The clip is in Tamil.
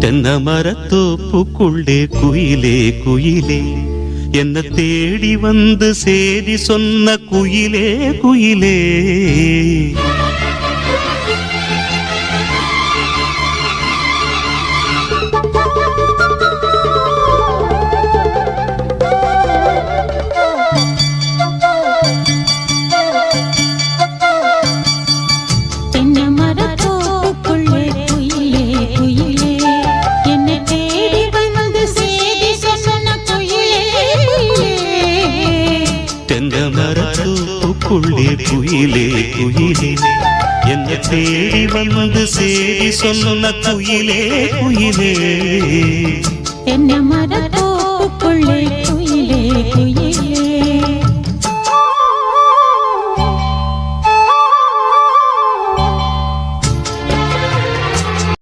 தென்னமரத்தோப்புக்குள்ளே குயிலே குயிலே என்ன தேடி வந்து சேதி சொன்ன குயிலே குயிலே தென்னமரத்தோப்புக்குள்ளே குயிலே குயிலே என்ன தேடி வந்து சேதி சொன்ன குயிலே குயிலே தென்னமரத்தோப்புக்குள்ளே